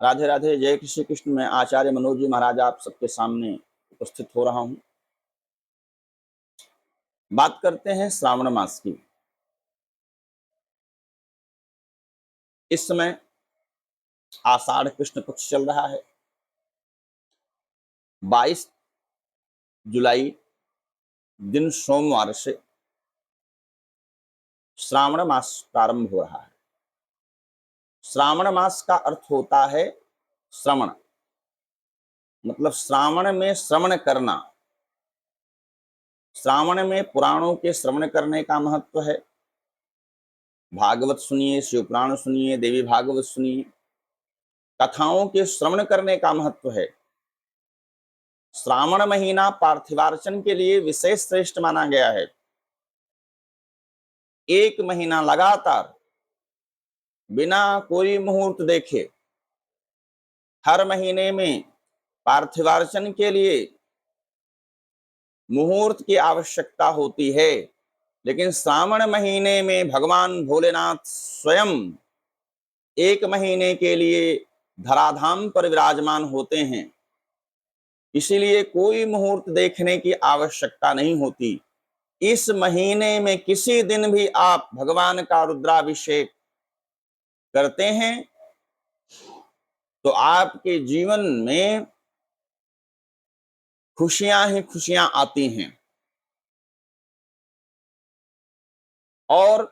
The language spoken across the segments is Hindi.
राधे राधे, जय श्री कृष्ण। मैं आचार्य मनोज जी महाराज आप सबके सामने उपस्थित हो रहा हूं। बात करते हैं श्रावण मास की। इस समय आषाढ़ कृष्ण पक्ष चल रहा है। 22 जुलाई दिन सोमवार से श्रावण मास प्रारंभ हो रहा है। श्रावण मास का अर्थ होता है श्रवण, मतलब श्रावण में श्रवण करना। श्रावण में पुराणों के श्रवण करने का महत्व है। भागवत सुनिए, शिव पुराण सुनिए, देवी भागवत सुनिए। कथाओं के श्रवण करने का महत्व है। श्रावण महीना पार्थिवार्चन के लिए विशेष श्रेष्ठ माना गया है। एक महीना लगातार बिना कोई मुहूर्त देखे हर महीने में पार्थिवार्चन के लिए मुहूर्त की आवश्यकता होती है, लेकिन श्रावण महीने में भगवान भोलेनाथ स्वयं एक महीने के लिए धराधाम पर विराजमान होते हैं। इसीलिए कोई मुहूर्त देखने की आवश्यकता नहीं होती। इस महीने में किसी दिन भी आप भगवान का रुद्राभिषेक करते हैं तो आपके जीवन में खुशियां ही खुशियां आती हैं। और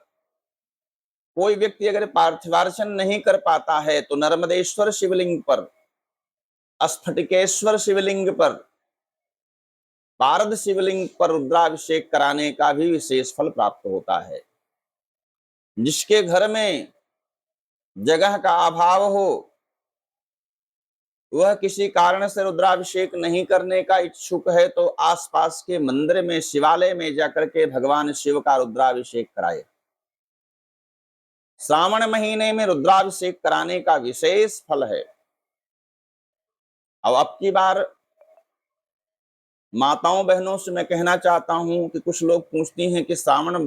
कोई व्यक्ति अगर पार्थिवार्चन नहीं कर पाता है तो नर्मदेश्वर शिवलिंग पर, स्फटिकेश्वर शिवलिंग पर, पारद शिवलिंग पर रुद्राभिषेक कराने का भी विशेष फल प्राप्त होता है। जिसके घर में जगह का अभाव हो, वह किसी कारण से रुद्राभिषेक नहीं करने का इच्छुक है तो आसपास के मंदिर में, शिवालय में जाकर के भगवान शिव का रुद्राभिषेक कराए। श्रावण महीने में रुद्राभिषेक कराने का विशेष फल है। अब की बार माताओं बहनों से मैं कहना चाहता हूं कि कुछ लोग पूछती हैं कि श्रावण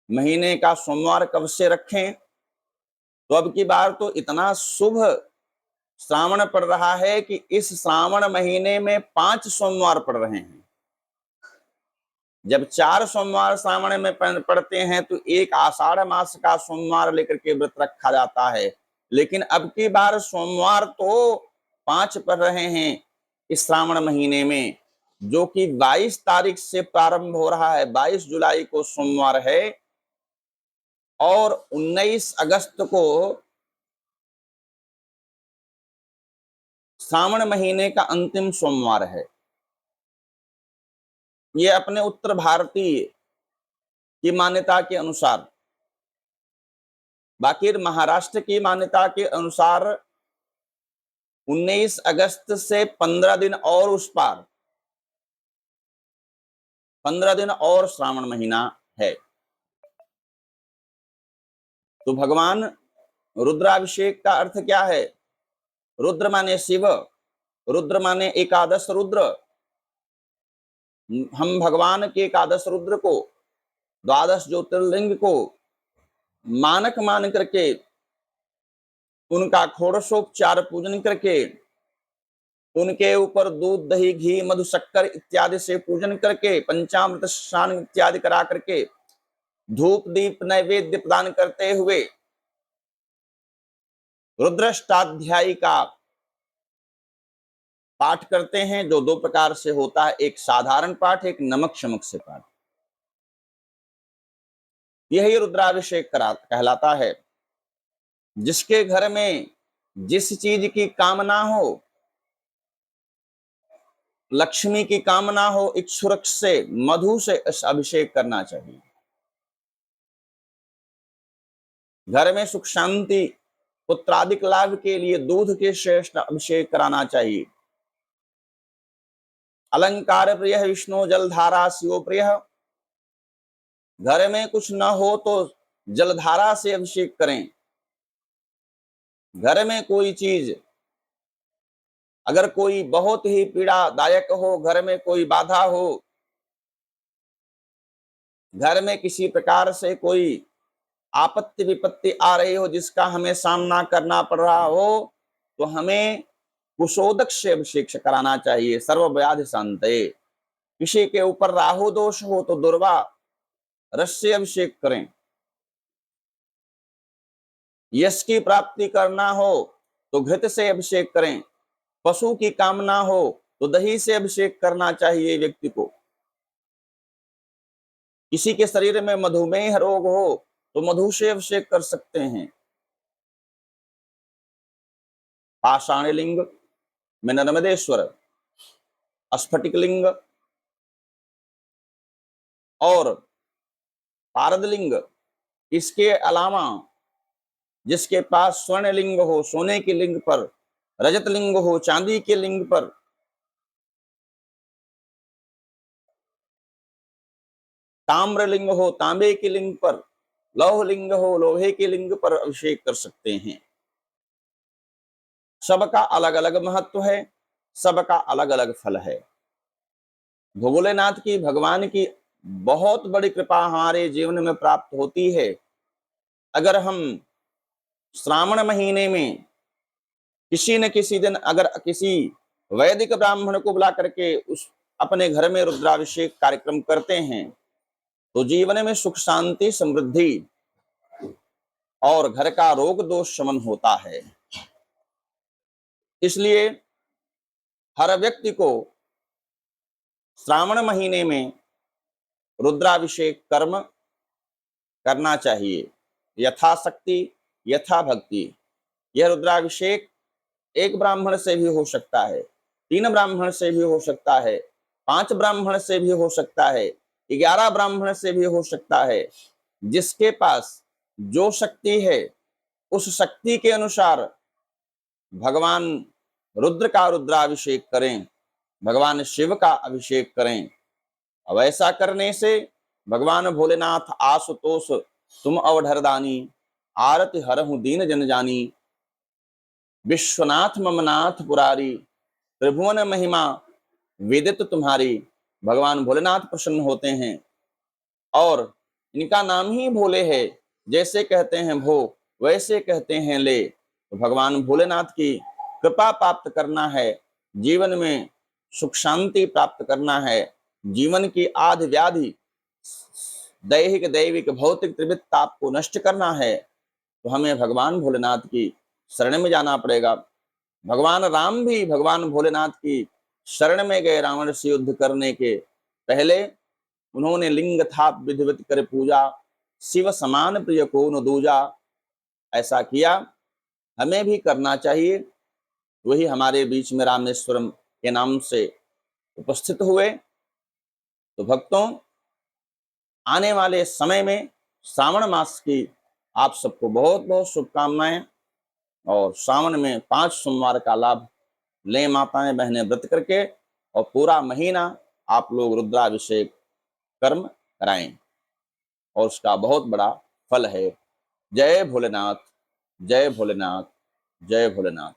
महीने का सोमवार कब से रखें। तो अब की बार तो इतना शुभ श्रावण पड़ रहा है कि इस श्रावण महीने में 5 सोमवार पड़ रहे हैं। जब 4 सोमवार श्रावण में पड़ते हैं तो एक आषाढ़ मास का सोमवार लेकर के व्रत रखा जाता है, लेकिन अब की बार सोमवार तो 5 पड़ रहे हैं इस श्रावण महीने में, जो कि 22 तारीख से प्रारंभ हो रहा है। 22 जुलाई को सोमवार है और 19 अगस्त को श्रावण महीने का अंतिम सोमवार है। ये अपने उत्तर भारतीय की मान्यता के अनुसार, बाकी महाराष्ट्र की मान्यता के अनुसार 19 अगस्त से 15 दिन और उस पार 15 दिन और श्रावण महीना है। तो भगवान रुद्राभिषेक का अर्थ क्या है? रुद्र माने शिव, रुद्र माने एकादश रुद्र। हम भगवान के एकादश रुद्र को, द्वादश ज्योतिर्लिंग को मानक मान करके, उनका षोडशोपचार पूजन करके, उनके ऊपर दूध दही घी मधु शक्कर इत्यादि से पूजन करके, पंचामृत स्नान इत्यादि करा करके, धूप दीप नैवेद्य प्रदान करते हुए रुद्राष्टाध्यायी का पाठ करते हैं, जो 2 प्रकार से होता है, एक साधारण पाठ, एक नमक शमक से पाठ। यही रुद्राभिषेक कहलाता है। जिसके घर में जिस चीज की कामना हो, लक्ष्मी की कामना हो, इक्षुरक्ष से, मधु से अभिषेक करना चाहिए। घर में सुख शांति पुत्रादिक लाभ के लिए दूध के श्रेष्ठ अभिषेक कराना चाहिए। अलंकार प्रिय विष्णु जलधारा शिव प्रिय। घर में कुछ न हो तो जलधारा से अभिषेक करें। घर में कोई चीज अगर कोई बहुत ही पीड़ादायक हो, घर में कोई बाधा हो, घर में किसी प्रकार से कोई आपत्ति विपत्ति आ रही हो जिसका हमें सामना करना पड़ रहा हो, तो हमें कुशोदक से अभिषेक कराना चाहिए। सर्व व्याधि शांतये। किसी के ऊपर राहु दोष हो तो दुर्वा रस से अभिषेक करें। यश की प्राप्ति करना हो तो घृत से अभिषेक करें। पशु की कामना हो तो दही से अभिषेक करना चाहिए व्यक्ति को। किसी के शरीर में मधुमेह रोग हो तो मधु से अभिषेक कर सकते हैं। पाषाण लिंग में नर्मदेश्वर, स्फटिक लिंग और पारद लिंग, इसके अलावा जिसके पास स्वर्ण लिंग हो, सोने के लिंग पर, रजत लिंग हो, चांदी के लिंग पर, ताम्र लिंग हो, तांबे के लिंग पर, लौह लिंग हो, लोहे के लिंग पर अभिषेक कर सकते हैं। सबका अलग अलग महत्व है, सबका अलग अलग फल है। भोलेनाथ की, भगवान की बहुत बड़ी कृपा हमारे जीवन में प्राप्त होती है अगर हम श्रावण महीने में किसी न किसी दिन अगर किसी वैदिक ब्राह्मण को बुला करके उस अपने घर में रुद्राभिषेक कार्यक्रम करते हैं तो जीवन में सुख शांति समृद्धि और घर का रोग दोष शमन होता है। इसलिए हर व्यक्ति को श्रावण महीने में रुद्राभिषेक कर्म करना चाहिए, यथाशक्ति यथा भक्ति। यह रुद्राभिषेक एक ब्राह्मण से भी हो सकता है, 3 ब्राह्मण से भी हो सकता है, 5 ब्राह्मण से भी हो सकता है, 11 ब्राह्मण से भी हो सकता है। जिसके पास जो शक्ति है उस शक्ति के अनुसार भगवान रुद्र का रुद्राभिषेक करें, भगवान शिव का अभिषेक करें। अब ऐसा करने से भगवान भोलेनाथ आशुतोष तुम अवधरदानी, आरति हरहु दीन जन जानी, विश्वनाथ ममनाथ पुरारी, त्रिभुवन महिमा वेदित तुम्हारी। भगवान भोलेनाथ प्रसन्न होते हैं और इनका नाम ही भोले है। जैसे कहते हैं भो वैसे कहते हैं ले। तो भगवान भोलेनाथ की कृपा प्राप्त करना है, जीवन में सुख शांति प्राप्त करना है, जीवन की आदि व्याधि दैहिक दैविक भौतिक त्रिविध ताप को नष्ट करना है तो हमें भगवान भोलेनाथ की शरण में जाना पड़ेगा। भगवान राम भी भगवान भोलेनाथ की शरण में गए। रावण से युद्ध करने के पहले उन्होंने लिंग थाप विधिवत कर पूजा, शिव समान प्रिय को न दूजा। ऐसा किया, हमें भी करना चाहिए। वही हमारे बीच में रामेश्वरम के नाम से उपस्थित हुए। तो भक्तों, आने वाले समय में श्रावण मास की आप सबको बहुत बहुत शुभकामनाएं और श्रावण में 5 सोमवार का लाभ लें माताएं बहनें व्रत करके और पूरा महीना आप लोग रुद्राभिषेक कर्म कराएं और उसका बहुत बड़ा फल है। जय भोलेनाथ, जय भोलेनाथ, जय भोलेनाथ।